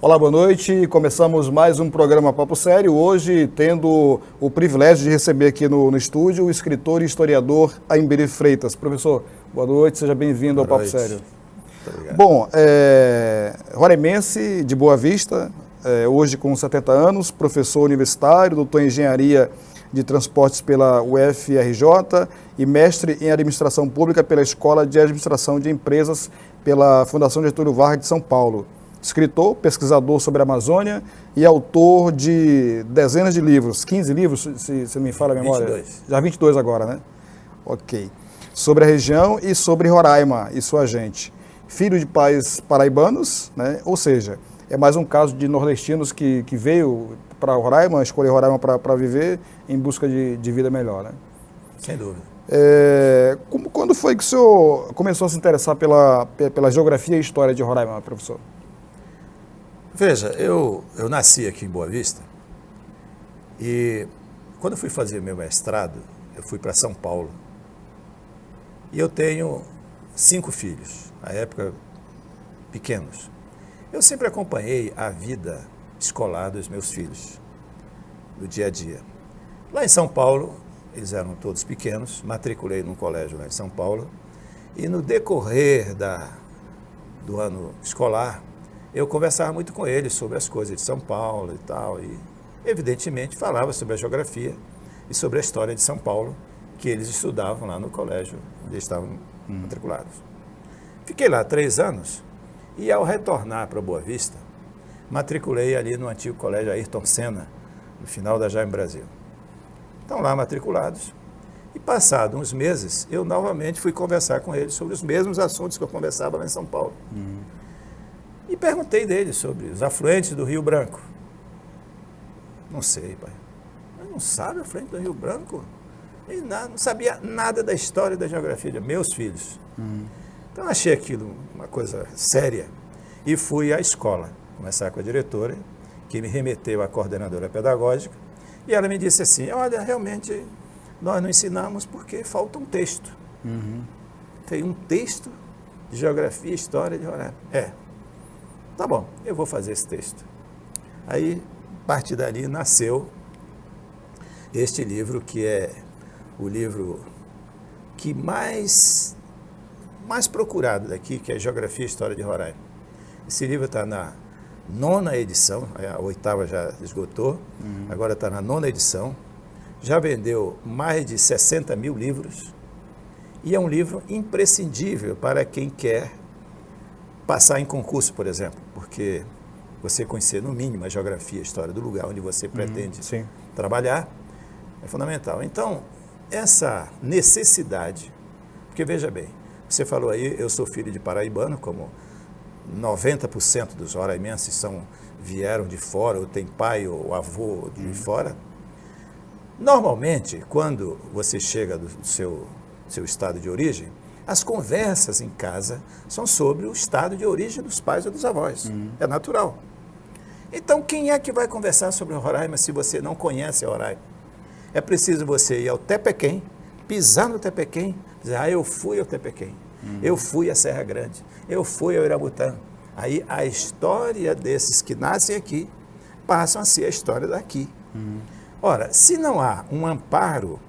Olá, boa noite. Começamos mais um programa Papo Sério, hoje tendo o privilégio de receber aqui no estúdio o escritor e historiador Aimberi Freitas. Professor, boa noite, seja bem-vindo ao Papo Sério. Muito obrigado. Bom, roraimense de Boa Vista, hoje com 70 anos, professor universitário, doutor em Engenharia de Transportes pela UFRJ e mestre em Administração Pública pela Escola de Administração de Empresas pela Fundação Getúlio Vargas de São Paulo. Escritor, pesquisador sobre a Amazônia e autor de dezenas de livros, 15 livros, se não me falha a memória. 22. Já 22 agora, né? Ok. Sobre a região e sobre Roraima e sua gente. Filho de pais paraibanos, né? Ou seja, é mais um caso de nordestinos que veio para Roraima, escolheu Roraima para viver em busca de vida melhor, né? Sem dúvida. Quando foi que o senhor começou a se interessar pela geografia e história de Roraima, professor? Veja, eu nasci aqui em Boa Vista e quando eu fui fazer meu mestrado, eu fui para São Paulo. E eu tenho 5 filhos, na época pequenos. Eu sempre acompanhei a vida escolar dos meus filhos, do dia a dia. Lá em São Paulo, eles eram todos pequenos, matriculei num colégio lá em São Paulo, e no decorrer do ano escolar, eu conversava muito com eles sobre as coisas de São Paulo e tal, e evidentemente falava sobre a geografia e sobre a história de São Paulo, que eles estudavam lá no colégio onde eles estavam matriculados. Fiquei lá 3 anos e ao retornar para Boa Vista, matriculei ali no antigo colégio Ayrton Senna, no final da Jaime Brasil. Estão lá matriculados e passados uns meses, eu novamente fui conversar com eles sobre os mesmos assuntos que eu conversava lá em São Paulo. E perguntei deles sobre os afluentes do Rio Branco. Não sei, pai. Mas não sabe o afluente do Rio Branco? E não sabia nada da história e da geografia de meus filhos. Então achei aquilo uma coisa séria e fui à escola conversar com a diretora, que me remeteu à coordenadora pedagógica, e ela me disse assim: olha, realmente nós não ensinamos porque falta um texto. Tem um texto de geografia e história de Roraima. Tá bom, eu vou fazer esse texto. Aí, a partir dali, nasceu este livro, que é o livro que mais procurado daqui, que é Geografia e História de Roraima. Esse livro está na 9ª edição, a 8ª já esgotou, agora está na 9ª edição, já vendeu mais de 60 mil livros, e é um livro imprescindível para quem quer passar em concurso, por exemplo, porque você conhecer no mínimo a geografia, a história do lugar onde você pretende trabalhar, é fundamental. Então, essa necessidade, porque veja bem, você falou aí, eu sou filho de paraibano, como 90% dos roraimenses vieram de fora, ou tem pai ou avô de fora. Normalmente, quando você chega do seu estado de origem, as conversas em casa são sobre o estado de origem dos pais ou dos avós. É natural. Então, quem é que vai conversar sobre Roraima se você não conhece Roraima? É preciso você ir ao Tepequém, pisar no Tepequém, dizer: eu fui ao Tepequém, eu fui à Serra Grande, eu fui ao Iramutã. Aí a história desses que nascem aqui passam a ser a história daqui. Ora, se não há um amparo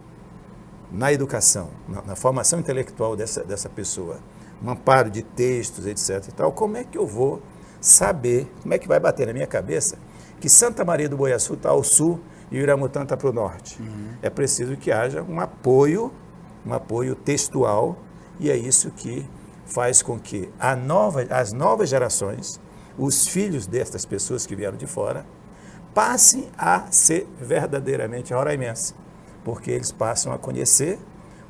na educação, na formação intelectual dessa pessoa, um amparo de textos, etc. e tal, como é que eu vou saber, como é que vai bater na minha cabeça que Santa Maria do Boiaçu está ao sul e o Iramutã está para o norte? É preciso que haja um apoio textual, e é isso que faz com que as novas gerações, os filhos destas pessoas que vieram de fora, passem a ser verdadeiramente roraimenses, porque eles passam a conhecer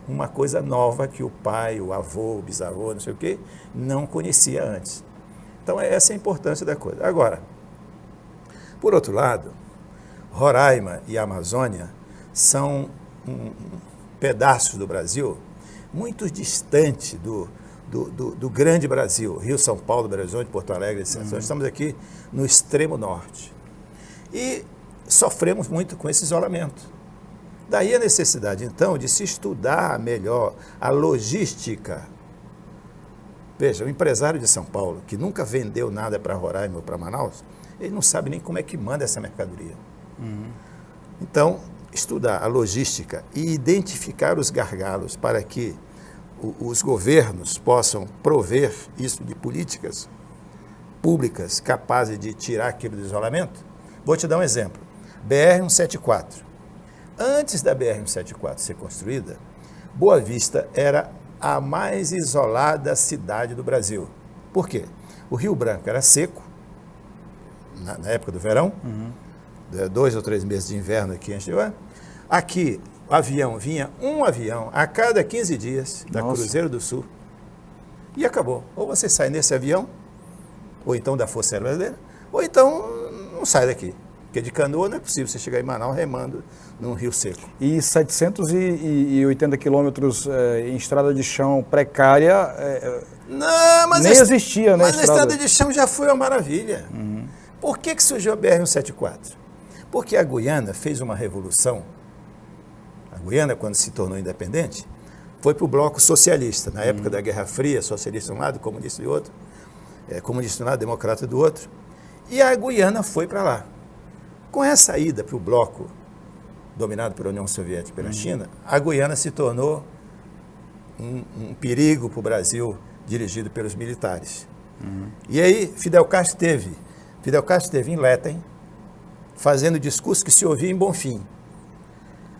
uma coisa nova que o pai, o avô, o bisavô, não sei o quê, não conhecia antes. Então, essa é a importância da coisa. Agora, por outro lado, Roraima e a Amazônia são pedaços do Brasil muito distante do grande Brasil, Rio, São Paulo, Belo Horizonte, Porto Alegre, etc. Nós estamos aqui no extremo norte. E sofremos muito com esse isolamento. Daí a necessidade, então, de se estudar melhor a logística. Veja, o empresário de São Paulo, que nunca vendeu nada para Roraima ou para Manaus, ele não sabe nem como é que manda essa mercadoria. Então, estudar a logística e identificar os gargalos para que os governos possam prover isso de políticas públicas capazes de tirar aquilo do isolamento. Vou te dar um exemplo. BR-174. Antes da BR-174 ser construída, Boa Vista era a mais isolada cidade do Brasil. Por quê? O Rio Branco era seco, na época do verão, 2 ou 3 meses de inverno aqui em Anchiuá. Aqui, vinha um avião a cada 15 dias da Cruzeiro do Sul e acabou. Ou você sai nesse avião, ou então da Força Aérea Brasileira, ou então não sai daqui. Porque de canoa não é possível você chegar em Manaus remando num rio seco. E 780 quilômetros em estrada de chão precária não, mas nem existia, né? Mas a estrada de chão já foi uma maravilha. Por que surgiu a BR-174? Porque a Guiana fez uma revolução. A Guiana, quando se tornou independente, foi para o bloco socialista. Na época da Guerra Fria, socialista de um lado, comunista de outro, comunista de um lado, democrata do outro. E a Guiana foi para lá. Com essa ida para o bloco dominado pela União Soviética e pela China, a Guiana se tornou um perigo para o Brasil, dirigido pelos militares. E aí, Fidel Castro esteve em Léten, fazendo discurso que se ouvia em Bonfim.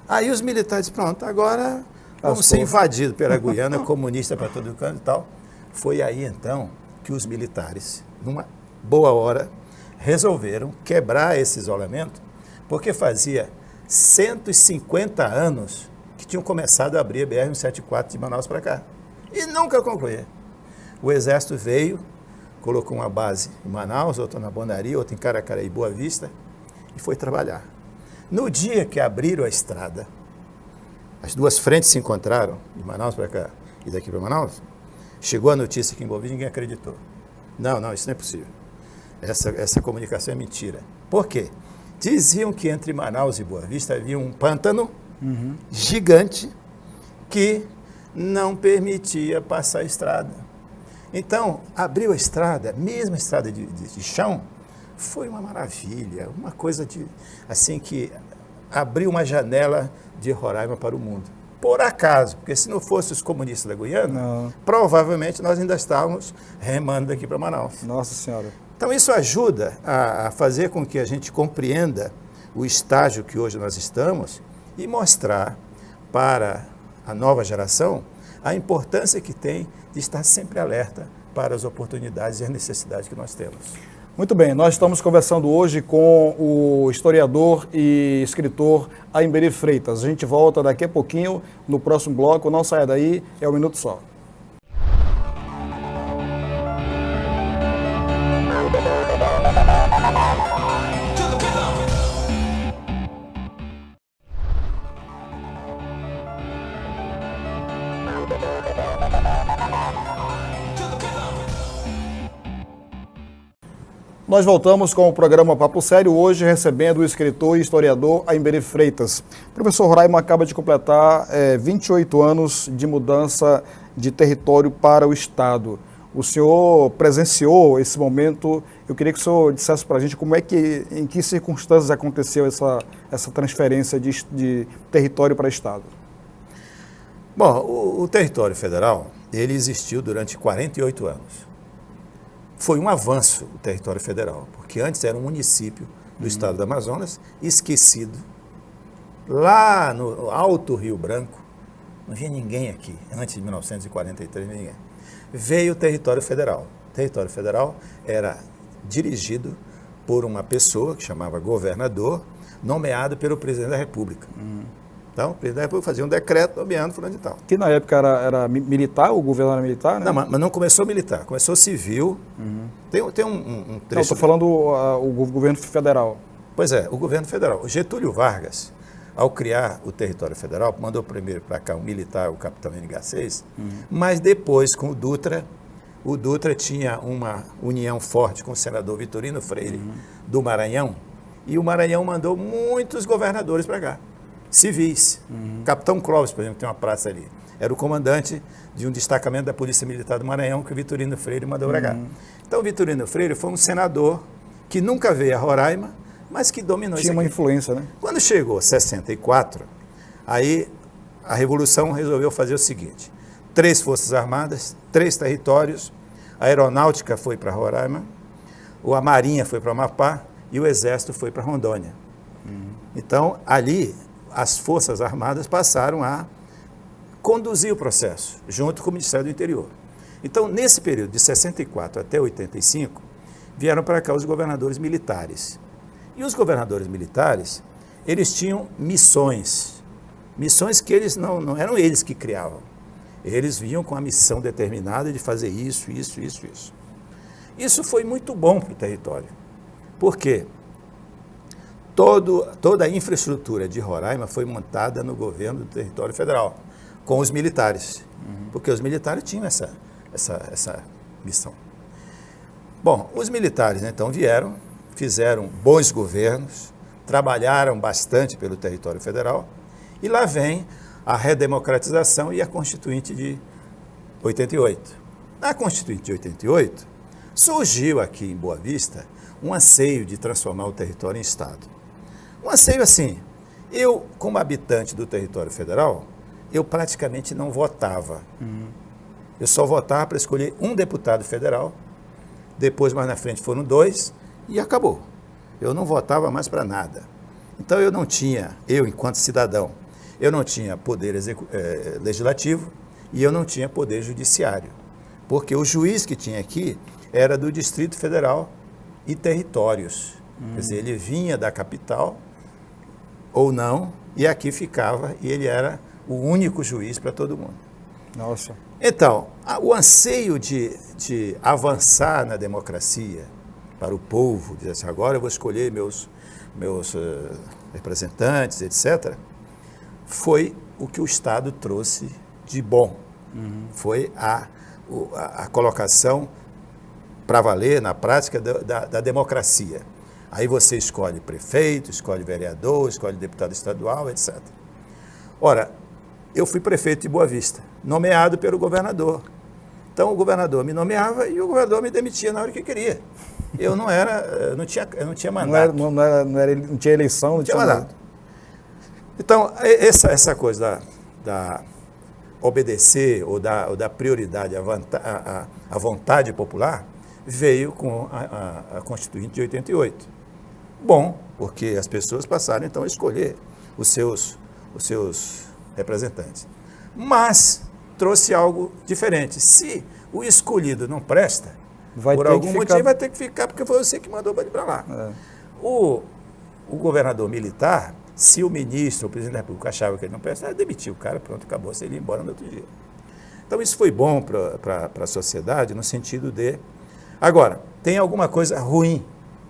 Aí os militares, pronto, agora vamos ser invadidos pela Guiana, comunista para todo canto e tal. Foi aí, então, que os militares, numa boa hora, resolveram quebrar esse isolamento, porque fazia 150 anos que tinham começado a abrir a BR-174 de Manaus para cá. E nunca concluía. O Exército veio, colocou uma base em Manaus, outra na Bonaria, outra em Caracaraí, Boa Vista, e foi trabalhar. No dia que abriram a estrada, as duas frentes se encontraram, de Manaus para cá e daqui para Manaus, chegou a notícia que em Boa Vista ninguém acreditou. Não, isso não é possível. Essa comunicação é mentira. Por quê? Diziam que entre Manaus e Boa Vista havia um pântano gigante que não permitia passar a estrada. Então, abriu a estrada, mesmo a estrada de chão, foi uma maravilha, uma coisa assim que abriu uma janela de Roraima para o mundo. Por acaso, porque se não fosse os comunistas da Guiana, provavelmente nós ainda estávamos remando daqui para Manaus. Nossa Senhora. Então isso ajuda a fazer com que a gente compreenda o estágio que hoje nós estamos e mostrar para a nova geração a importância que tem de estar sempre alerta para as oportunidades e as necessidades que nós temos. Muito bem, nós estamos conversando hoje com o historiador e escritor Aymberi Freitas. A gente volta daqui a pouquinho no próximo bloco, não saia daí, é um minuto só. Nós voltamos com o programa Papo Sério, hoje recebendo o escritor e historiador Aymberi Freitas. O professor Roraima acaba de completar 28 anos de mudança de território para o Estado. O senhor presenciou esse momento, eu queria que o senhor dissesse para a gente em que circunstâncias aconteceu essa transferência de território para Estado. Bom, o território federal, ele existiu durante 48 anos. Foi um avanço o território federal, porque antes era um município do estado do Amazonas, esquecido. Lá no Alto Rio Branco, não havia ninguém aqui, antes de 1943, ninguém. Veio o território federal. O território federal era dirigido por uma pessoa que chamava governador, nomeado pelo presidente da República. Então, o presidente da República fazia um decreto nomeando fulano de tal. Que na época era militar, o governo era militar, né? Não, mas não começou militar, começou civil. Tem um trecho... Não, estou falando o governo federal. Pois é, o governo federal. O Getúlio Vargas ao criar o território federal, mandou primeiro para cá um militar, o capitão NH6, mas depois, com o Dutra tinha uma união forte com o senador Vitorino Freire, do Maranhão, e o Maranhão mandou muitos governadores para cá, civis. Capitão Clóvis, por exemplo, tem uma praça ali, era o comandante de um destacamento da Polícia Militar do Maranhão que o Vitorino Freire mandou para cá. Então, o Vitorino Freire foi um senador que nunca veio a Roraima, mas que dominou isso aqui. Tinha uma influência, né? Quando chegou 64, aí a Revolução resolveu fazer o seguinte: 3 forças armadas, 3 territórios, a aeronáutica foi para Roraima, a marinha foi para Amapá e o exército foi para Rondônia. Então, ali, as forças armadas passaram a conduzir o processo, junto com o Ministério do Interior. Então, nesse período de 64 até 85, vieram para cá os governadores militares. E os governadores militares, eles tinham missões que eles não eram eles que criavam. Eles vinham com a missão determinada de fazer isso. Isso foi muito bom para o território. Por quê? Toda a infraestrutura de Roraima foi montada no governo do território federal, com os militares. Porque os militares tinham essa missão. Bom, os militares, né, então vieram, fizeram bons governos, trabalharam bastante pelo território federal, e lá vem a redemocratização e a Constituinte de 88. Na Constituinte de 88, surgiu aqui em Boa Vista um anseio de transformar o território em Estado. Um anseio assim, eu, como habitante do território federal, eu praticamente não votava. Eu só votava para escolher um deputado federal, depois mais na frente foram 2, e acabou. Eu não votava mais para nada. Então eu enquanto cidadão, eu não tinha poder legislativo e eu não tinha poder judiciário. Porque o juiz que tinha aqui era do Distrito Federal e territórios. Quer dizer, ele vinha da capital ou não, e aqui ficava, e ele era o único juiz para todo mundo. Nossa. Então, o anseio de avançar na democracia para o povo, dizer assim, agora eu vou escolher meus representantes, etc., foi o que o Estado trouxe de bom. Foi a colocação para valer, na prática, da democracia. Aí você escolhe prefeito, escolhe vereador, escolhe deputado estadual, etc. Ora, eu fui prefeito de Boa Vista, nomeado pelo governador. Então, o governador me nomeava e o governador me demitia na hora que queria. Eu não tinha mandato. Não tinha eleição, não tinha mandato. Então, essa coisa da obedecer ou da prioridade à vontade popular veio com a Constituinte de 88. Bom, porque as pessoas passaram, então, a escolher os seus representantes. Mas trouxe algo diferente. Se o escolhido não presta, por algum motivo vai ter que ficar, porque foi você que mandou para lá. O governador militar, se o ministro, o presidente da República achava que ele não presta, demitiu o cara, pronto, acabou, se ele ia embora no outro dia. Então isso foi bom para a sociedade, no sentido de... Agora, tem alguma coisa ruim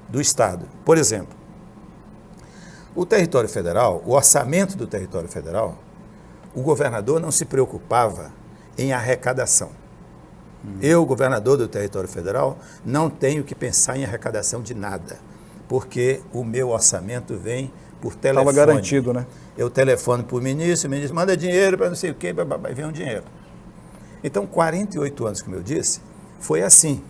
do Estado. Por exemplo, o território federal, o orçamento do território federal, o governador não se preocupava em arrecadação. Eu, governador do território federal, não tenho que pensar em arrecadação de nada, porque o meu orçamento vem por telefone. Estava garantido, né? Eu telefono para o ministro manda dinheiro para não sei o quê, e vem um dinheiro. Então, 48 anos, como eu disse, foi assim.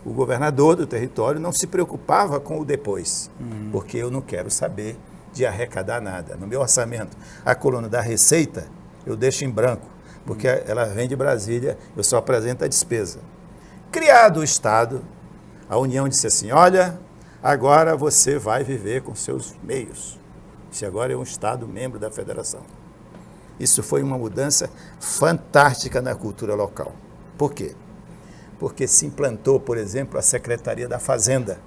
O governador do território não se preocupava com o depois, porque eu não quero saber de arrecadar nada. No meu orçamento, a coluna da receita, eu deixo em branco, porque ela vem de Brasília, eu só apresento a despesa. Criado o Estado, a União disse assim, olha, agora você vai viver com seus meios. Isso agora é um Estado membro da Federação. Isso foi uma mudança fantástica na cultura local. Por quê? Porque se implantou, por exemplo, a Secretaria da Fazenda,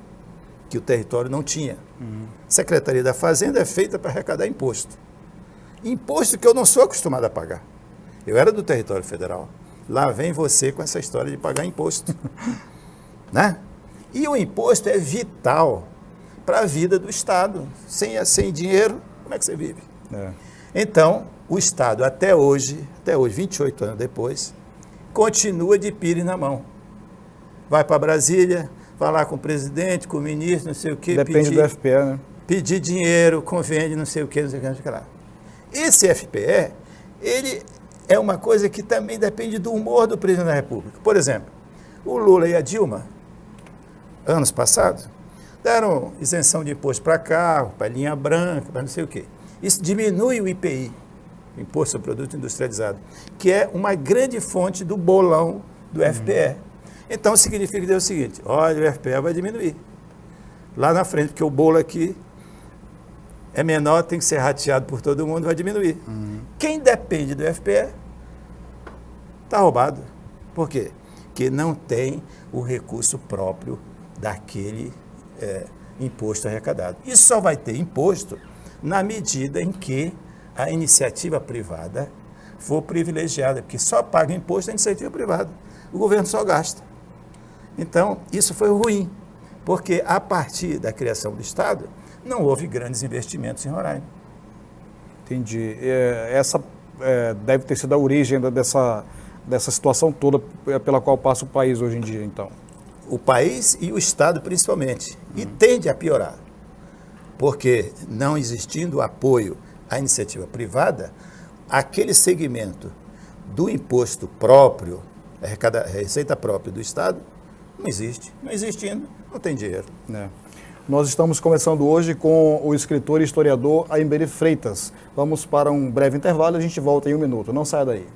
que o território não tinha. Secretaria da Fazenda é feita para arrecadar imposto. Imposto que eu não sou acostumado a pagar. Eu era do território federal. Lá vem você com essa história de pagar imposto. Né? E o imposto é vital para a vida do Estado. Sem dinheiro, como é que você vive? Então, o Estado até hoje, 28 anos depois, continua de pires na mão. Vai para Brasília, falar com o presidente, com o ministro, não sei o quê. Depende do FPE, né? Pedir dinheiro, convênio, não sei o quê, não sei o que lá. Esse FPE, ele é uma coisa que também depende do humor do presidente da República. Por exemplo, o Lula e a Dilma, anos passados, deram isenção de imposto para carro, para linha branca, para não sei o quê. Isso diminui o IPI, Imposto sobre Produto Industrializado, que é uma grande fonte do bolão do FPE. Então, significa que é o seguinte, olha, o FPE vai diminuir lá na frente, porque o bolo aqui é menor, tem que ser rateado por todo mundo, vai diminuir. Quem depende do FPE está roubado. Por quê? Porque não tem o recurso próprio daquele imposto arrecadado. Isso só vai ter imposto na medida em que a iniciativa privada for privilegiada, porque só paga imposto a iniciativa privada. O governo só gasta. Então, isso foi ruim, porque a partir da criação do Estado, não houve grandes investimentos em Roraima. Entendi. Essa deve ter sido a origem dessa situação toda pela qual passa o país hoje em dia, então. O país e o Estado, principalmente. E tende a piorar, porque não existindo apoio à iniciativa privada, aquele segmento do imposto próprio, a receita própria do Estado, não existe. Não existindo, não tem dinheiro. Nós estamos começando hoje com o escritor e historiador Aymberi Freitas. Vamos para um breve intervalo e a gente volta em um minuto. Não saia daí.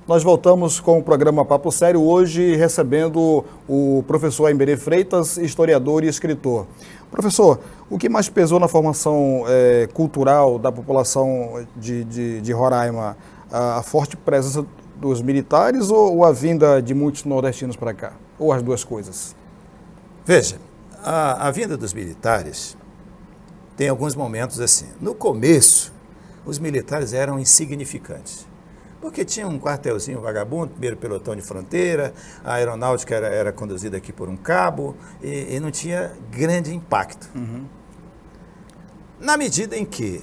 Nós voltamos com o programa Papo Sério, hoje recebendo o professor Aymberi Freitas, historiador e escritor. Professor, o que mais pesou na formação cultural da população de Roraima? A forte presença dos militares ou a vinda de muitos nordestinos para cá? Ou as duas coisas? Veja, a vinda dos militares tem alguns momentos assim. No começo, os militares eram insignificantes. Porque tinha um quartelzinho vagabundo, primeiro pelotão de fronteira, a aeronáutica era conduzida aqui por um cabo e não tinha grande impacto. Na medida em que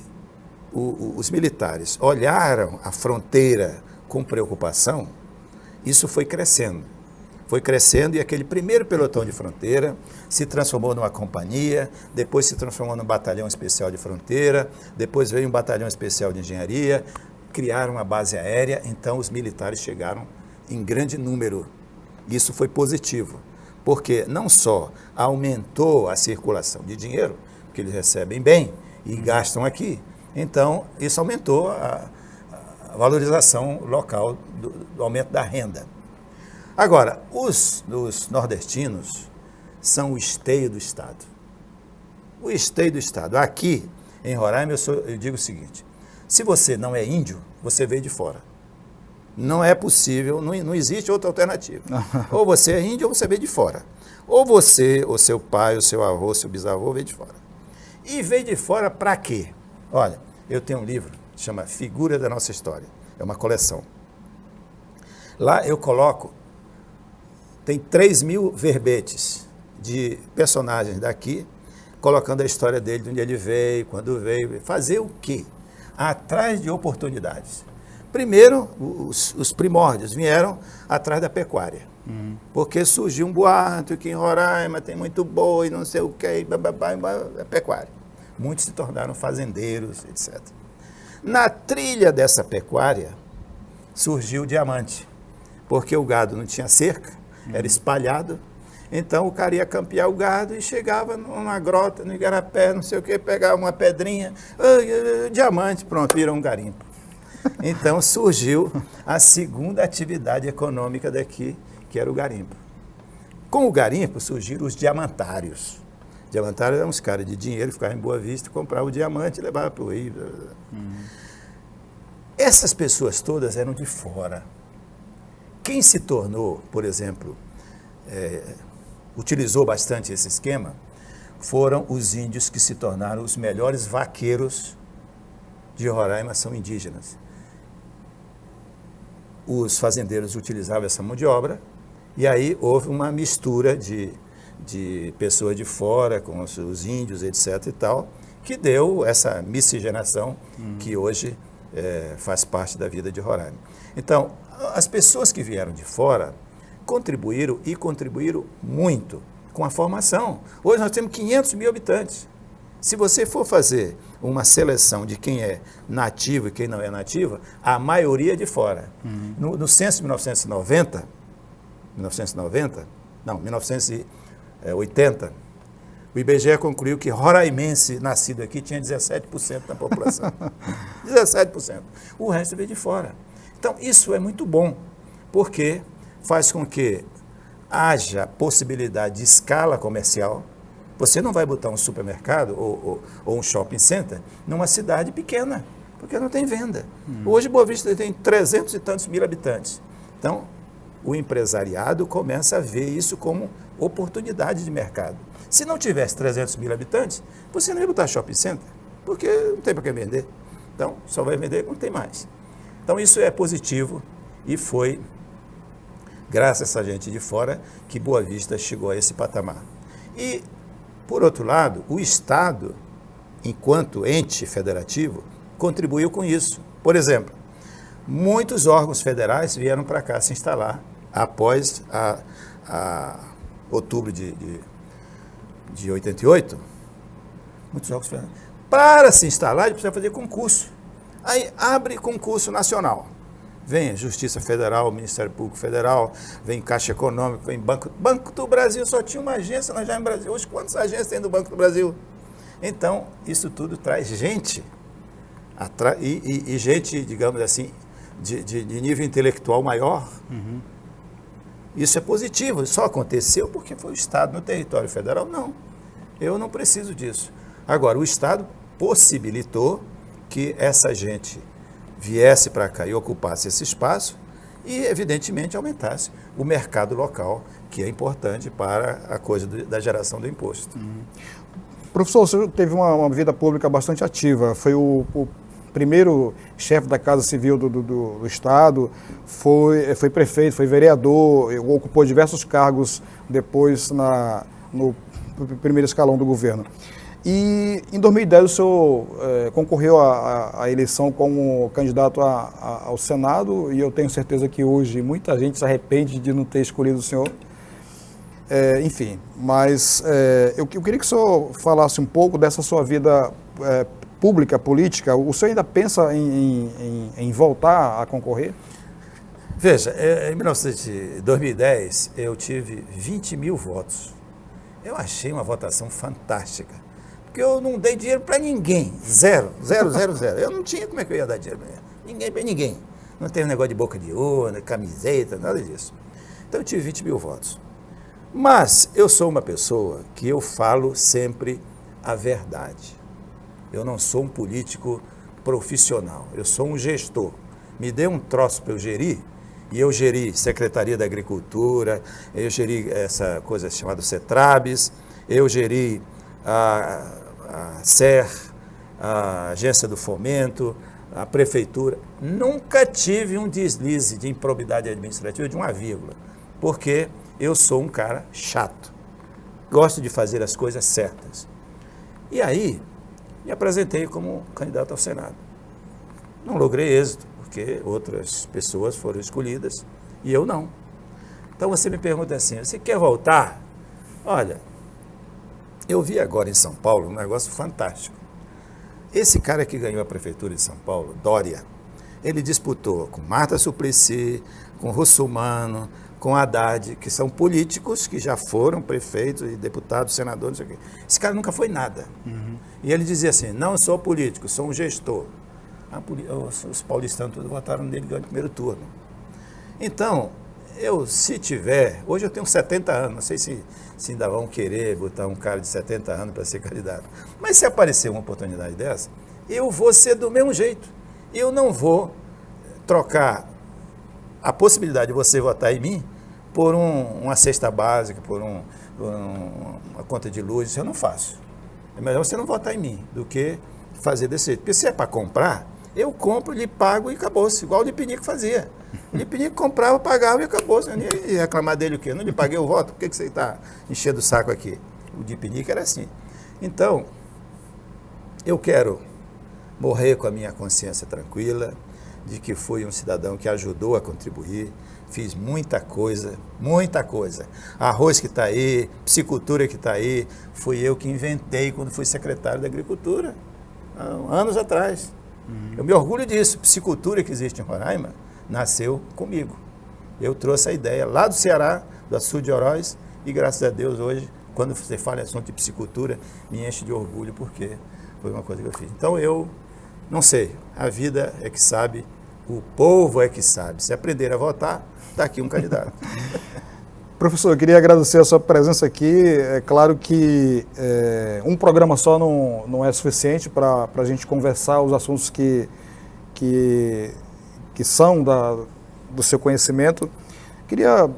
os militares olharam a fronteira com preocupação, isso foi crescendo. Foi crescendo e aquele primeiro pelotão de fronteira se transformou numa companhia, depois se transformou num batalhão especial de fronteira, depois veio um batalhão especial de engenharia, criaram uma base aérea, então os militares chegaram em grande número. Isso foi positivo, porque não só aumentou a circulação de dinheiro, porque eles recebem bem e gastam aqui, então isso aumentou a valorização local do aumento da renda. Agora, os nordestinos são o esteio do Estado. O esteio do Estado. Aqui, em Roraima, eu digo o seguinte, se você não é índio, você veio de fora. Não é possível, não existe outra alternativa. Ou você é índio ou você veio de fora. Ou você, ou seu pai, ou seu avô, seu bisavô veio de fora. E veio de fora para quê? Olha, eu tenho um livro que chama Figura da Nossa História. É uma coleção. Lá eu coloco, tem 3.000 verbetes de personagens daqui, colocando a história dele, de onde ele veio, quando veio. Fazer o quê? Atrás de oportunidades. Primeiro, os primórdios vieram atrás da pecuária. Porque surgiu um boato que em Roraima tem muito boi, não sei o que, é pecuária. Muitos se tornaram fazendeiros, etc. Na trilha dessa pecuária, surgiu o diamante. Porque o gado não tinha cerca, era espalhado. Então o cara ia campear o gado e chegava numa grota, no igarapé, não sei o que, pegava uma pedrinha, diamante, pronto, virou um garimpo. Então surgiu a segunda atividade econômica daqui, que era o garimpo. Com o garimpo surgiram os diamantários. Diamantários eram uns caras de dinheiro, ficavam em Boa Vista, compravam o diamante e levavam para o Rio. Essas pessoas todas eram de fora. Quem se tornou, por exemplo, utilizou bastante esse esquema foram os índios que se tornaram os melhores vaqueiros de Roraima, são indígenas. Os fazendeiros utilizavam essa mão de obra e aí houve uma mistura de pessoas de fora com os índios, etc. e tal, que deu essa miscigenação que hoje faz parte da vida de Roraima. Então, as pessoas que vieram de fora contribuíram e contribuíram muito com a formação. Hoje nós temos 500 mil habitantes. Se você for fazer uma seleção de quem é nativo e quem não é nativo, a maioria é de fora. No censo de 1980, o IBGE concluiu que roraimense nascido aqui tinha 17% da população. 17%. O resto veio de fora. Então, isso é muito bom, porque faz com que haja possibilidade de escala comercial. Você não vai botar um supermercado ou um shopping center numa cidade pequena, porque não tem venda. Hoje, Boa Vista tem 300 e tantos mil habitantes. Então, o empresariado começa a ver isso como oportunidade de mercado. Se não tivesse 300 mil habitantes, você não ia botar shopping center, porque não tem para quem vender. Então, só vai vender quando tem mais. Então, isso é positivo e foi graças a essa gente de fora que Boa Vista chegou a esse patamar. E, por outro lado, o Estado, enquanto ente federativo, contribuiu com isso. Por exemplo, muitos órgãos federais vieram para cá se instalar após outubro de 88. Muitos órgãos federais. Para se instalar, ele precisa fazer concurso. Aí abre concurso nacional. Vem Justiça Federal, Ministério Público Federal, vem Caixa Econômica, vem Banco. Banco do Brasil só tinha uma agência lá já no Brasil. Hoje, quantas agências tem do Banco do Brasil? Então, isso tudo traz gente. E gente, digamos assim, de nível intelectual maior. Isso é positivo. Só aconteceu porque foi o Estado no território federal? Não. Eu não preciso disso. Agora, o Estado possibilitou que essa gente viesse para cá e ocupasse esse espaço e, evidentemente, aumentasse o mercado local, que é importante para a coisa da geração do imposto. Professor, o senhor teve uma vida pública bastante ativa, foi o primeiro chefe da Casa Civil do Estado, foi prefeito, foi vereador, ocupou diversos cargos depois no primeiro escalão do governo. E em 2010 o senhor concorreu à eleição como candidato ao Senado, e eu tenho certeza que hoje muita gente se arrepende de não ter escolhido o senhor. Enfim, mas eu queria que o senhor falasse um pouco dessa sua vida pública, política. O senhor ainda pensa em voltar a concorrer? Veja, em 2010 eu tive 20 mil votos. Eu achei uma votação fantástica. Porque eu não dei dinheiro para ninguém. Zero. Eu não tinha como é que eu ia dar dinheiro para ninguém. Não tem um negócio de boca de urna, camiseta, nada disso. Então eu tive 20 mil votos. Mas eu sou uma pessoa que eu falo sempre a verdade. Eu não sou um político profissional, eu sou um gestor. Me dê um troço para eu gerir, e eu geri Secretaria da Agricultura, eu geri essa coisa chamada CETRABES, eu geri a SER, a Agência do Fomento, a Prefeitura. Nunca tive um deslize de improbidade administrativa de uma vírgula, porque eu sou um cara chato. Gosto de fazer as coisas certas. E aí, me apresentei como candidato ao Senado. Não logrei êxito, porque outras pessoas foram escolhidas e eu não. Então você me pergunta assim, você quer voltar? Olha, eu vi agora em São Paulo um negócio fantástico. Esse cara que ganhou a Prefeitura de São Paulo, Dória, ele disputou com Marta Suplicy, com Russomano, com Haddad, que são políticos que já foram prefeitos e deputados, senadores, não sei o quê. Esse cara nunca foi nada. E ele dizia assim, não sou político, sou um gestor. Os paulistanos todos votaram nele no primeiro turno. Então, se tiver, hoje eu tenho 70 anos, não sei se ainda vão querer botar um cara de 70 anos para ser candidato. Mas se aparecer uma oportunidade dessa, eu vou ser do mesmo jeito. Eu não vou trocar a possibilidade de você votar em mim por uma cesta básica, por uma conta de luz, isso eu não faço. É melhor você não votar em mim do que fazer desse jeito. Porque se é para comprar, eu compro, lhe pago e acabou-se, igual o Lipinico fazia. O Lipinico comprava, pagava e acabou-se. Eu nem ia reclamar dele o quê? Eu não lhe paguei o voto, por que você está enchendo o saco aqui? O Lipinico era assim. Então, eu quero morrer com a minha consciência tranquila, de que fui um cidadão que ajudou a contribuir, fiz muita coisa, muita coisa. Arroz que está aí, piscicultura que está aí, fui eu que inventei quando fui secretário da Agricultura, há anos atrás. Eu me orgulho disso. Piscicultura que existe em Roraima nasceu comigo. Eu trouxe a ideia lá do Ceará, do sul de Oroz, e graças a Deus hoje, quando você fala em assunto de piscicultura, me enche de orgulho, porque foi uma coisa que eu fiz. Então eu não sei, a vida é que sabe, o povo é que sabe. Se aprender a votar, está aqui um candidato. Professor, eu queria agradecer a sua presença aqui. É claro que um programa só não é suficiente para a gente conversar os assuntos que são do seu conhecimento. Queria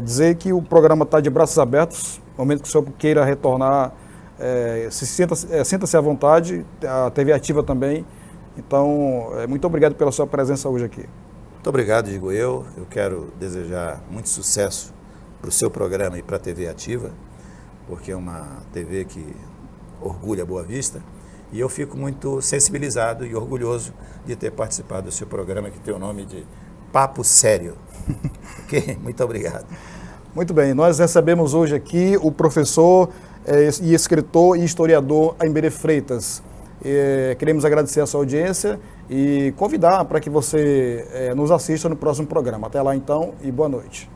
dizer que o programa está de braços abertos. No momento que o senhor queira retornar, sinta-se à vontade, a TV Ativa também. Então, muito obrigado pela sua presença hoje aqui. Muito obrigado, digo eu. Eu quero desejar muito sucesso para o seu programa e para a TV Ativa, porque é uma TV que orgulha Boa Vista, e eu fico muito sensibilizado e orgulhoso de ter participado do seu programa, que tem o nome de Papo Sério. Ok? Muito obrigado. Muito bem, nós recebemos hoje aqui o professor e escritor e historiador Aymbere Freitas. Queremos agradecer a sua audiência e convidar para que você nos assista no próximo programa. Até lá então e boa noite.